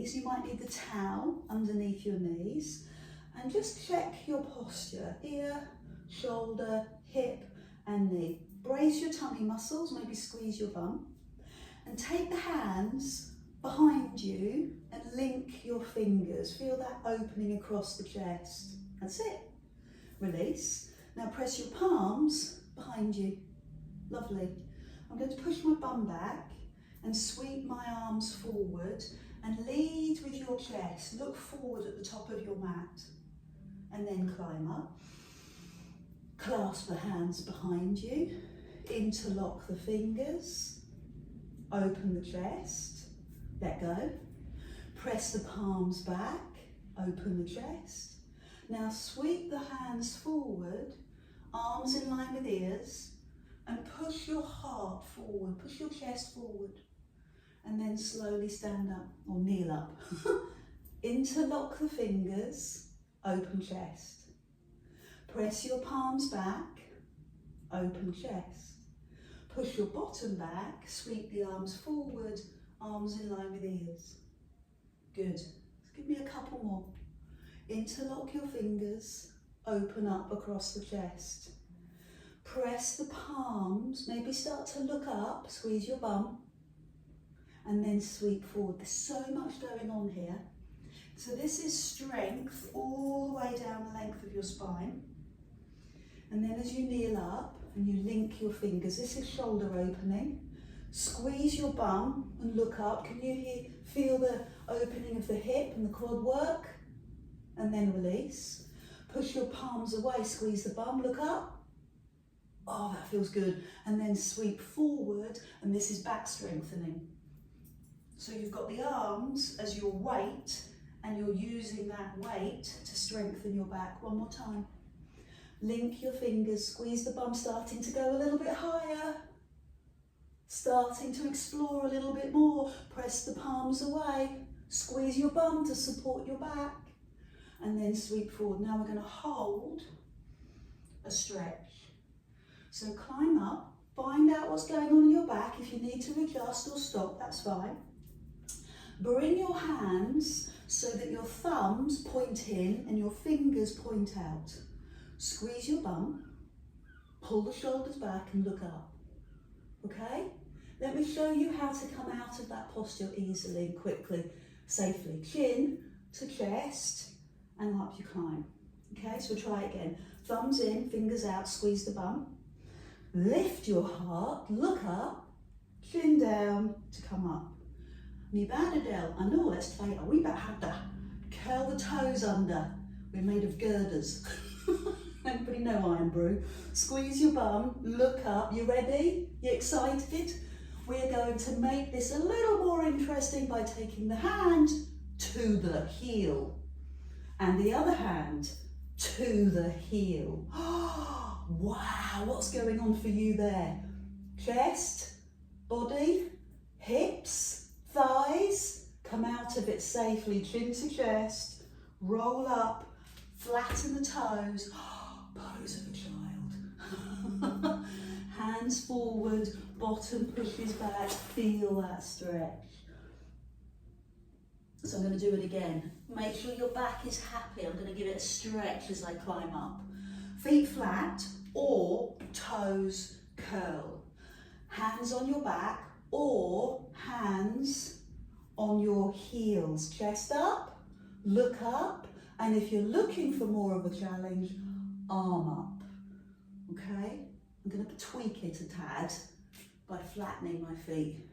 knees. You might need the towel underneath your knees. And just check your posture, ear, shoulder, hip and knee. Brace your tummy muscles, maybe squeeze your bum. And take the hands behind you and link your fingers. Feel that opening across the chest. That's it. Release. Now press your palms behind you. Lovely. I'm going to push my bum back and sweep my arms forward and lead with your chest. Look forward at the top of your mat and then climb up. Clasp the hands behind you. Interlock the fingers. Open the chest. Let go. Press the palms back. Open the chest. Now sweep the hands forward, arms in line with ears, and push your heart forward, push your chest forward, and then slowly stand up or kneel up. Interlock the fingers, open chest. Press your palms back, open chest. Push your bottom back, sweep the arms forward, arms in line with ears. Good. Give me a couple more. Interlock your fingers, open up across the chest. Press the palms, maybe start to look up, squeeze your bum, and then sweep forward. There's so much going on here. So this is strength all the way down the length of your spine. And then as you kneel up and you link your fingers, this is shoulder opening. Squeeze your bum and look up. Can you feel the opening of the hip and the quad work? And then release. Push your palms away, squeeze the bum, look up. Oh, that feels good. And then sweep forward, and this is back strengthening. So you've got the arms as your weight, and you're using that weight to strengthen your back. One more time. Link your fingers, squeeze the bum, starting to go a little bit higher. Starting to explore a little bit more. Press the palms away. Squeeze your bum to support your back. And then sweep forward. Now we're going to hold a stretch. So climb up, find out what's going on in your back. If you need to adjust or stop, that's fine. Bring your hands so that your thumbs point in and your fingers point out. Squeeze your bum, pull the shoulders back and look up. Okay? Let me show you how to come out of that posture easily and quickly, safely. Chin to chest. And up you climb. Okay, so we'll try again. Thumbs in, fingers out, squeeze the bum. Lift your heart, look up, chin down to come up. Ni bada del, I know let's play a wee bit harder. Curl the toes under. We're made of girders. Anybody know Iron Brew? Squeeze your bum, look up. You ready? You excited? We're going to make this a little more interesting by taking the hand to the heel. And the other hand to the heel. Wow, what's going on for you there? Chest, body, hips, thighs. Come out of it safely, chin to chest. Roll up, flatten the toes. Pose of a child. Hands forward, bottom pushes back. Feel that stretch. So I'm going to do it again. Make sure your back is happy. I'm going to give it a stretch as I climb up. Feet flat or toes curl. Hands on your back or hands on your heels. Chest up, look up, and if you're looking for more of a challenge, arm up. Okay? I'm going to tweak it a tad by flattening my feet.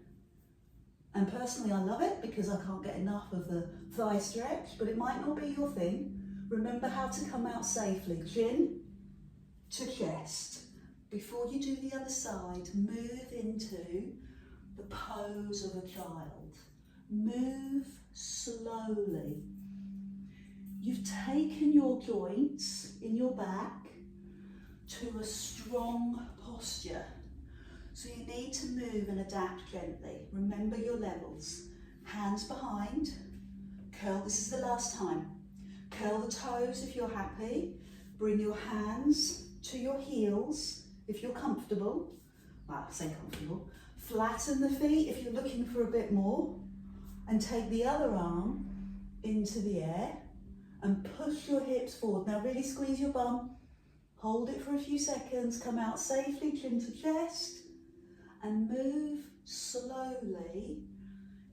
And personally, I love it because I can't get enough of the thigh stretch, but it might not be your thing. Remember how to come out safely. Chin to chest. Before you do the other side, move into the pose of a child. Move slowly. You've taken your joints in your back to a strong posture. So you need to move and adapt gently. Remember your levels. Hands behind. Curl, this is the last time. Curl the toes if you're happy. Bring your hands to your heels if you're comfortable. Well, I say comfortable. Flatten the feet if you're looking for a bit more. And take the other arm into the air and push your hips forward. Now really squeeze your bum, hold it for a few seconds, come out safely, chin to chest, and move slowly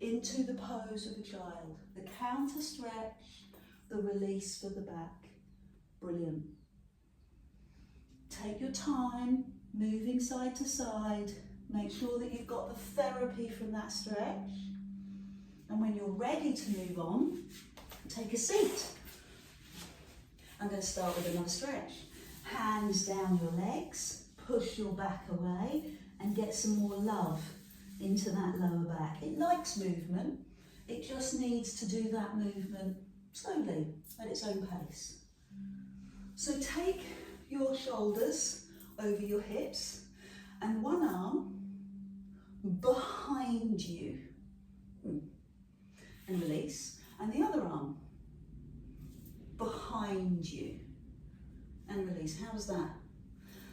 into the pose of a child. The counter stretch, the release for the back. Brilliant. Take your time, moving side to side. Make sure that you've got the therapy from that stretch. And when you're ready to move on, take a seat. I'm going to start with another stretch. Hands down your legs, push your back away, and get some more love into that lower back. It likes movement. It just needs to do that movement slowly, at its own pace. So take your shoulders over your hips and one arm behind you. And release. And the other arm behind you. And release. How's that?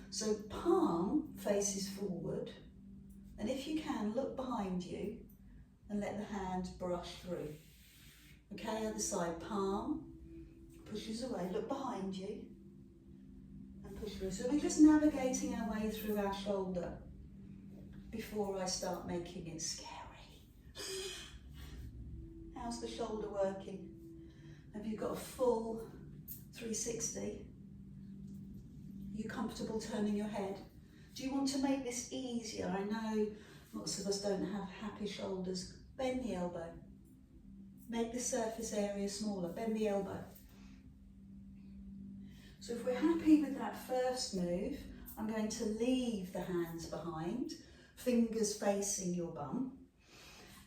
So palm faces forward. And if you can, look behind you and let the hand brush through. Okay, other side. Palm pushes away. Look behind you. And push through. So we're just navigating our way through our shoulder before I start making it scary. How's the shoulder working? Have you got a full 360? Are you comfortable turning your head? Do you want to make this easier? I know lots of us don't have happy shoulders. Bend the elbow. Make the surface area smaller. Bend the elbow. So if we're happy with that first move, I'm going to leave the hands behind, fingers facing your bum.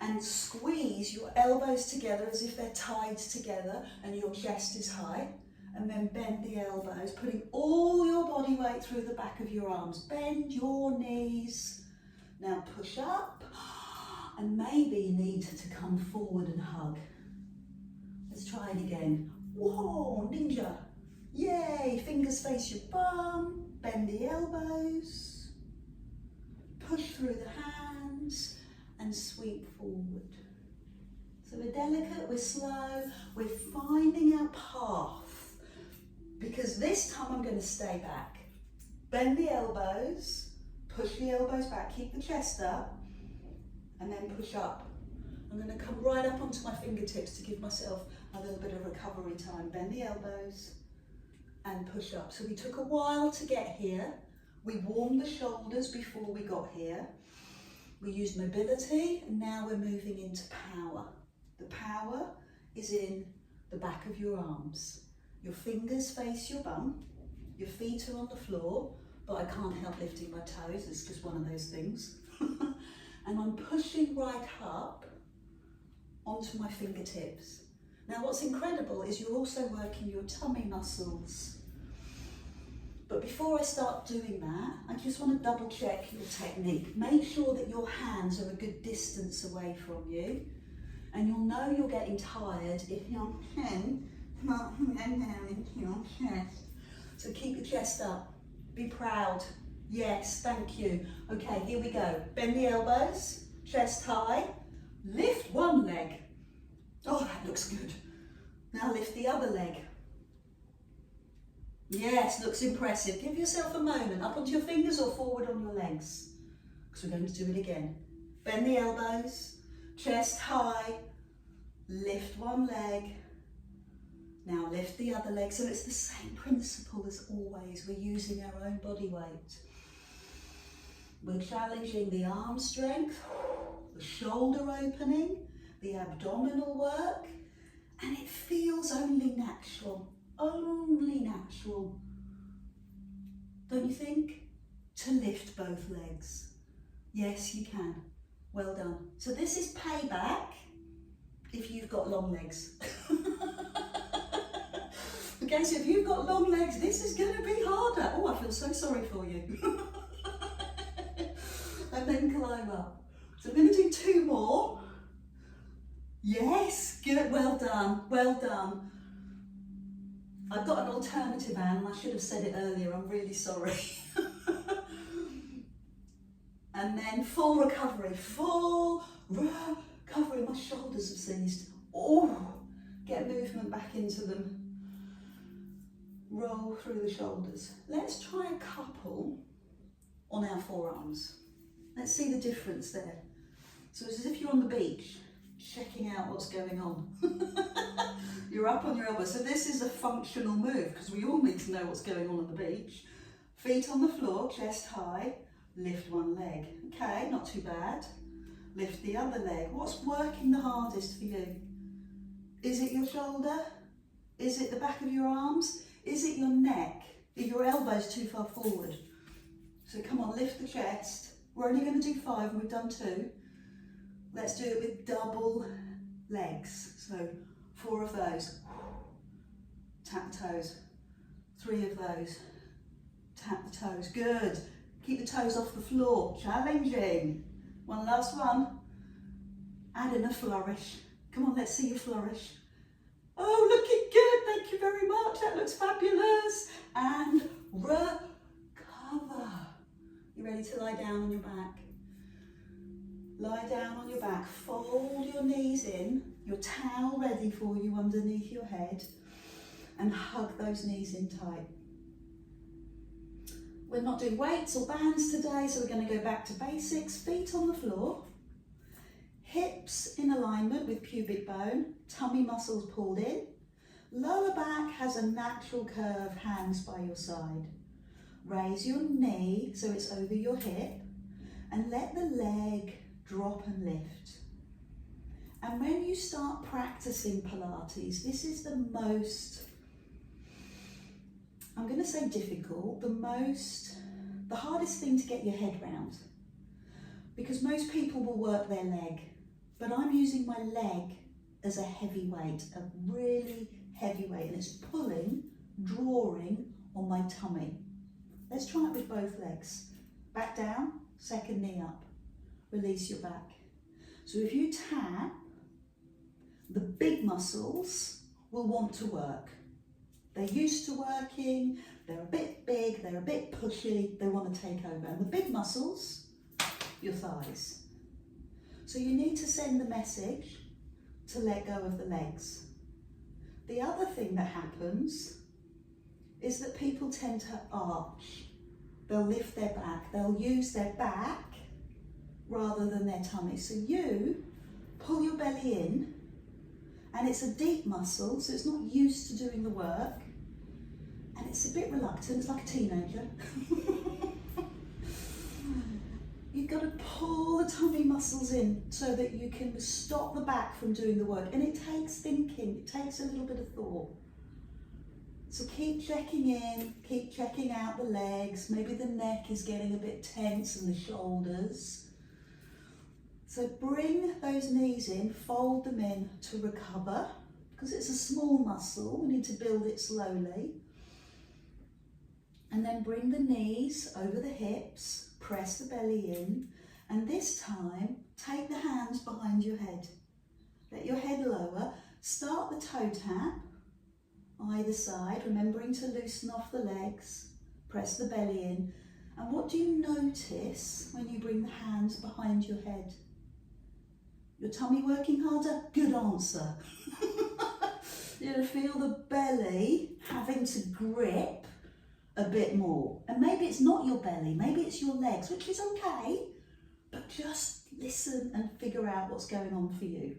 And squeeze your elbows together as if they're tied together and your chest is high. And then bend the elbows, putting all your body weight through the back of your arms. Bend your knees. Now push up. And maybe you need to come forward and hug. Let's try it again. Whoa, ninja. Yay, fingers face your bum. Bend the elbows. Push through the hands. And sweep forward. So we're delicate, we're slow, we're finding our path. Because this time I'm going to stay back. Bend the elbows, push the elbows back, keep the chest up, and then push up. I'm going to come right up onto my fingertips to give myself a little bit of recovery time. Bend the elbows and push up. So we took a while to get here. We warmed the shoulders before we got here. We used mobility, and now we're moving into power. The power is in the back of your arms. Your fingers face your bum, your feet are on the floor, but I can't help lifting my toes, it's just one of those things. And I'm pushing right up onto my fingertips. Now what's incredible is you're also working your tummy muscles. But before I start doing that, I just want to double check your technique. Make sure that your hands are a good distance away from you. And you'll know you're getting tired if your hand not down into your chest. So keep your chest up. Be proud. Yes, thank you. Okay, here we go. Bend the elbows, chest high. Lift one leg. Oh, that looks good. Now lift the other leg. Yes, looks impressive. Give yourself a moment, up onto your fingers or forward on your legs. Because we're going to do it again. Bend the elbows, chest high, lift one leg. Now lift the other leg. So it's the same principle as always. We're using our own body weight. We're challenging the arm strength, the shoulder opening, the abdominal work, and it feels only natural. Only natural, don't you think? To lift both legs. Yes, you can. Well done. So this is payback if you've got long legs. Okay, so if you've got long legs, this is going to be harder. Oh, I feel so sorry for you. And then climb up. So I'm going to do 2 more. Yes, good, well done, well done. I've got an alternative, Anne, I should have said it earlier, I'm really sorry. And then full recovery, full recovery. covering, my shoulders have seized. Oh, get movement back into them. Roll through the shoulders. Let's try a couple on our forearms. Let's see the difference there. So it's as if you're on the beach, checking out what's going on. You're up on your elbow. So this is a functional move because we all need to know what's going on the beach. Feet on the floor, chest high, lift one leg. Okay, not too bad. Lift the other leg. What's working the hardest for you? Is it your shoulder? Is it the back of your arms? Is it your neck? Are your elbows too far forward? So come on, lift the chest. We're only going to do 5 and we've done 2. Let's do it with double legs. So 4 of those. Tap the toes. 3 of those. Tap the toes. Good. Keep the toes off the floor. Challenging. One last one. Add in a flourish. Come on, let's see you flourish. Oh, looking good. Thank you very much. That looks fabulous. And recover. You ready to lie down on your back? Lie down on your back. Fold your knees in. Your towel ready for you underneath your head. And hug those knees in tight. We're not doing weights or bands today, so we're going to go back to basics. Feet on the floor. Hips in alignment with pubic bone, tummy muscles pulled in. Lower back has a natural curve, hands by your side. Raise your knee so it's over your hip and let the leg drop and lift. And when you start practicing Pilates, this is the most, I'm going to say difficult, the hardest thing to get your head round. Because most people will work their leg. But I'm using my leg as a heavy weight, a really heavy weight, and it's pulling, drawing on my tummy. Let's try it with both legs. Back down, second knee up. Release your back. So if you tap, the big muscles will want to work. They're used to working, they're a bit big, they're a bit pushy, they want to take over. And the big muscles, your thighs. So you need to send the message to let go of the legs. The other thing that happens is that people tend to arch. They'll lift their back. They'll use their back rather than their tummy. So you pull your belly in, and it's a deep muscle, so it's not used to doing the work, and it's a bit reluctant. It's like a teenager. You've got to pull the tummy muscles in so that you can stop the back from doing the work. And it takes thinking, it takes a little bit of thought. So keep checking in, keep checking out the legs. Maybe the neck is getting a bit tense and the shoulders. So bring those knees in, fold them in to recover. Because it's a small muscle, we need to build it slowly. And then bring the knees over the hips. Press the belly in, and this time take the hands behind your head. Let your head lower. Start the toe tap either side, remembering to loosen off the legs. Press the belly in. And what do you notice when you bring the hands behind your head? Your tummy working harder? Good answer. You're going to feel the belly having to grip a bit more. And maybe it's not your belly, maybe it's your legs, which is okay, but just listen and figure out what's going on for you.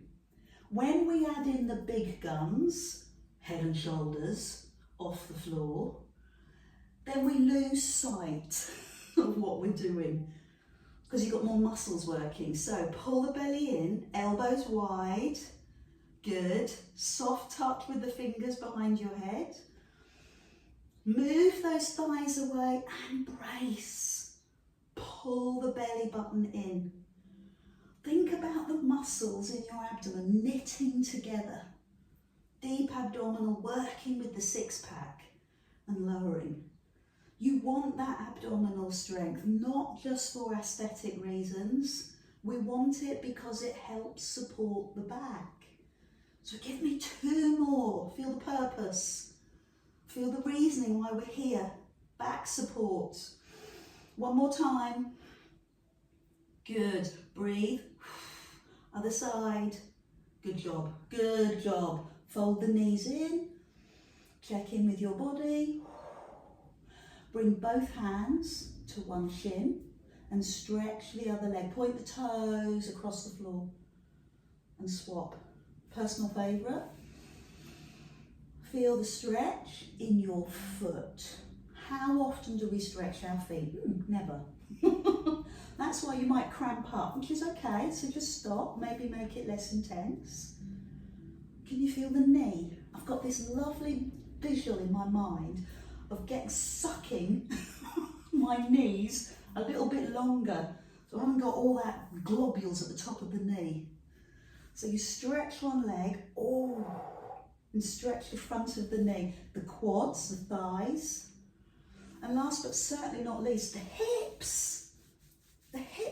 When we add in the big guns, head and shoulders off the floor, then we lose sight of what we're doing because you've got more muscles working. So pull the belly in, elbows wide, good, soft touch with the fingers behind your head. Move those thighs away and brace. Pull the belly button in. Think about the muscles in your abdomen knitting together. Deep abdominal working with the six-pack and lowering. You want that abdominal strength, not just for aesthetic reasons. We want it because it helps support the back. So give me 2 more. Feel the purpose. Feel the reasoning why we're here. Back support. One more time. Good. Breathe. Other side. Good job, good job. Fold the knees in, check in with your body. Bring both hands to one shin and stretch the other leg. Point the toes across the floor and swap. Personal favourite. Feel the stretch in your foot. How often do we stretch our feet? Never. That's why you might cramp up, which is okay, so just stop, maybe make it less intense. Can you feel the knee? I've got this lovely visual in my mind of sucking my knees a little bit longer, so I haven't got all that globules at the top of the knee. So you stretch one leg, and stretch the front of the knee, the quads, the thighs, and last but certainly not least, the hips.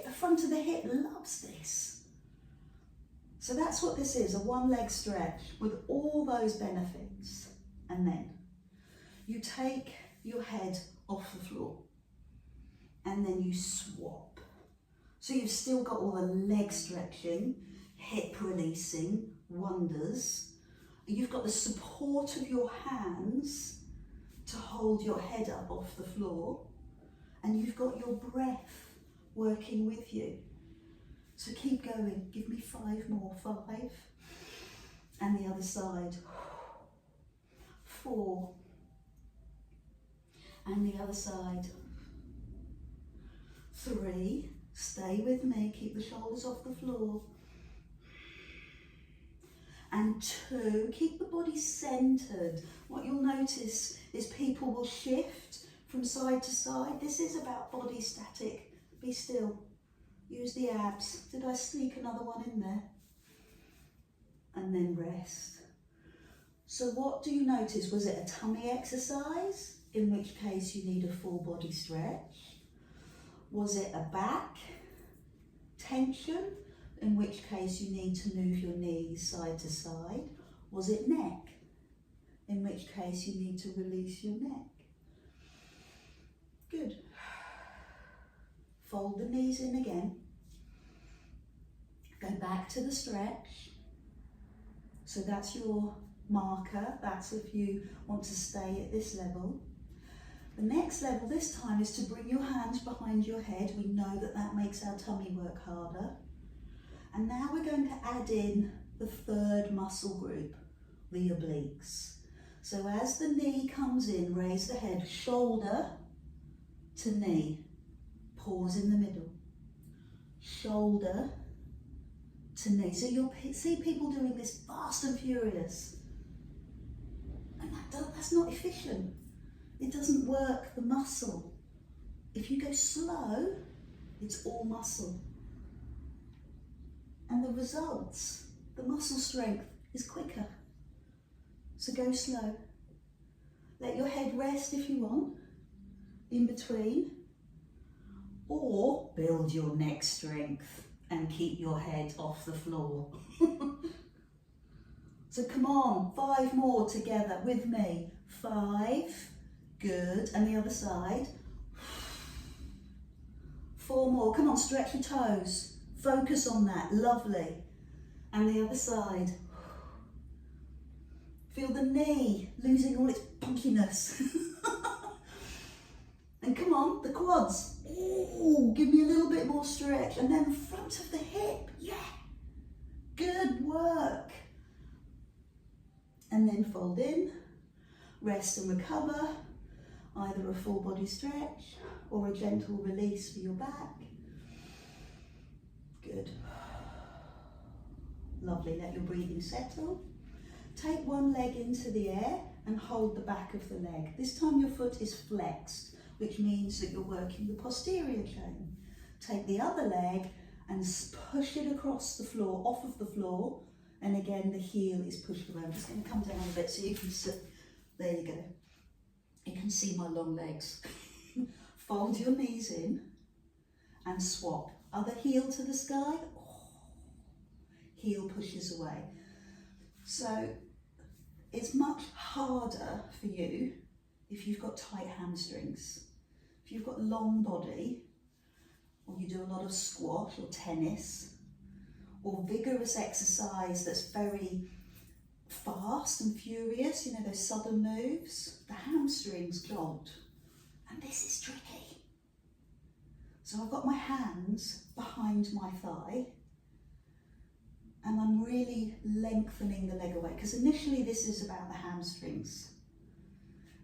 The front of the hip loves this. So that's what this is, a one leg stretch with all those benefits. And then you take your head off the floor and then you swap. So you've still got all the leg stretching, hip releasing, wonders. You've got the support of your hands to hold your head up off the floor, and you've got your breath working with you. So keep going, give me 5 more, 5, and the other side, 4, and the other side, 3, stay with me, keep the shoulders off the floor, and 2, keep the body centered. What you'll notice is people will shift from side to side. This is about body static. Be still. Use the abs. Did I sneak another one in there? And then rest. So what do you notice? Was it a tummy exercise? In which case you need a full body stretch. Was it a back tension? In which case you need to move your knees side to side. Was it neck? In which case you need to release your neck. Good. Fold the knees in again. Go back to the stretch. So that's your marker. That's if you want to stay at this level. The next level this time is to bring your hands behind your head. We know that that makes our tummy work harder. And now we're going to add in the third muscle group, the obliques. So as the knee comes in, raise the head, shoulder to knee. Pause in the middle. Shoulder to knee. So you'll see people doing this fast and furious. And that's not efficient. It doesn't work the muscle. If you go slow, it's all muscle. And the results, the muscle strength is quicker. So go slow. Let your head rest if you want, in between. Or build your neck strength and keep your head off the floor. So come on, 5 more together with me. 5, good, and the other side. 4 more, come on, stretch your toes. Focus on that, lovely. And the other side. Feel the knee losing all its punkiness. And come on, the quads. Ooh, give me a little bit more stretch. And then front of the hip, yeah. Good work. And then fold in, rest and recover. Either a full body stretch or a gentle release for your back. Good. Lovely, let your breathing settle. Take one leg into the air and hold the back of the leg. This time your foot is flexed, which means that you're working the posterior chain. Take the other leg and push it across the floor, off of the floor, and again the heel is pushed away. I'm just going to come down a bit so you can sit. There you go. You can see my long legs. Fold your knees in and swap. Other heel to the sky. Heel pushes away. So it's much harder for you if you've got tight hamstrings. If you've got long body, or you do a lot of squash or tennis, or vigorous exercise that's very fast and furious, you know, those sudden moves, the hamstrings jolt. And this is tricky. So I've got my hands behind my thigh and I'm really lengthening the leg away, because initially this is about the hamstrings.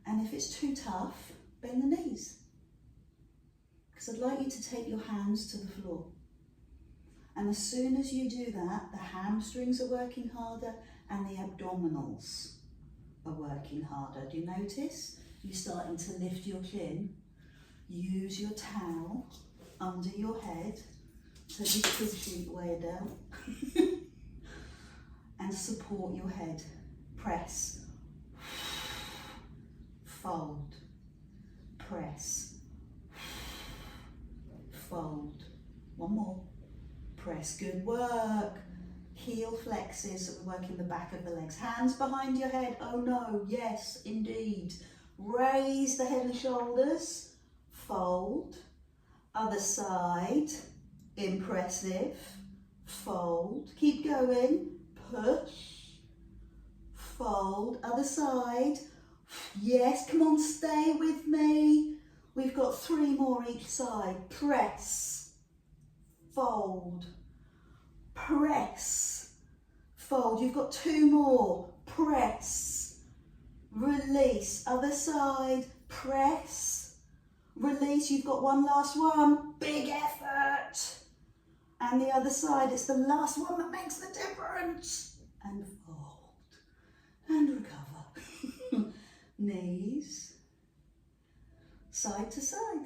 And if it's too tough, bend the knees. Because I'd like you to take your hands to the floor. And as soon as you do that, the hamstrings are working harder and the abdominals are working harder. Do you notice? You're starting to lift your chin. Use your towel under your head so you push your way down. And support your head. Press. Fold. Press. Fold. One more. Press. Good work. Heel flexes, so we're working the back of the legs. Hands behind your head. Oh no, yes, indeed. Raise the head and shoulders. Fold. Other side. Impressive. Fold. Keep going. Push. Fold. Other side. Yes, come on, stay with me. We've got 3 more each side. Press. Fold. Press. Fold. You've got 2 more. Press. Release. Other side. Press. Release. You've got one last one. Big effort. And the other side. It's the last one that makes the difference. And fold. And recover. Knees. Side to side.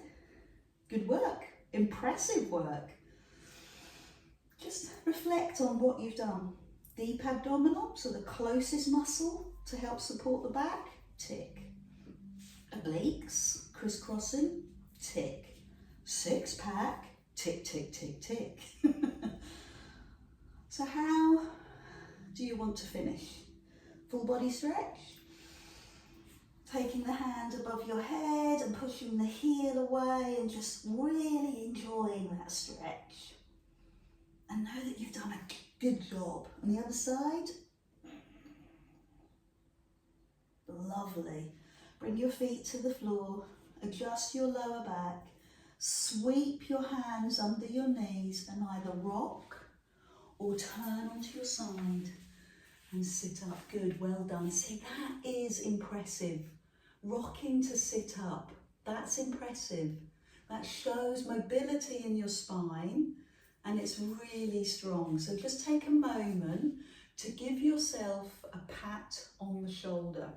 Good work. Impressive work. Just reflect on what you've done. Deep abdominal, so the closest muscle to help support the back, tick. Obliques, crisscrossing, tick. 6 pack, tick, tick, tick, tick. So how do you want to finish? Full body stretch. Taking the hand above your head and pushing the heel away and just really enjoying that stretch. And know that you've done a good job. On the other side, lovely. Bring your feet to the floor, adjust your lower back, sweep your hands under your knees and either rock or turn onto your side and sit up. Good, well done. See, that is impressive. Rocking to sit up, that's impressive. That shows mobility in your spine. And it's really strong. So just take a moment to give yourself a pat on the shoulder.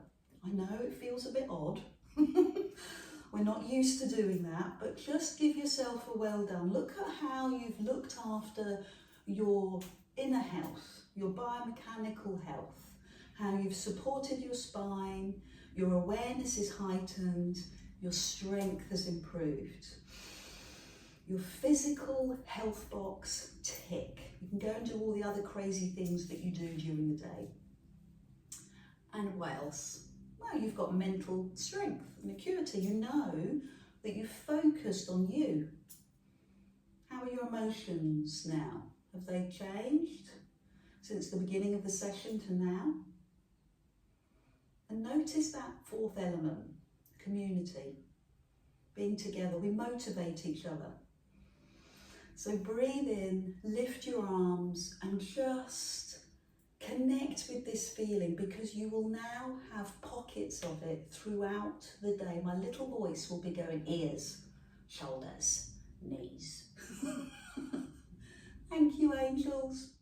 I know it feels a bit odd. We're not used to doing that, but just give yourself a well done. Look at how you've looked after your inner health, your biomechanical health, how you've supported your spine, your awareness is heightened, your strength has improved. Your physical health box, tick. You can go and do all the other crazy things that you do during the day. And what else? Well, you've got mental strength and acuity. You know that you've focused on you. How are your emotions now? Have they changed since the beginning of the session to now? And notice that 4th element, community, being together. We motivate each other. So breathe in, lift your arms and just connect with this feeling, because you will now have pockets of it throughout the day. My little voice will be going ears, shoulders, knees. Thank you, angels.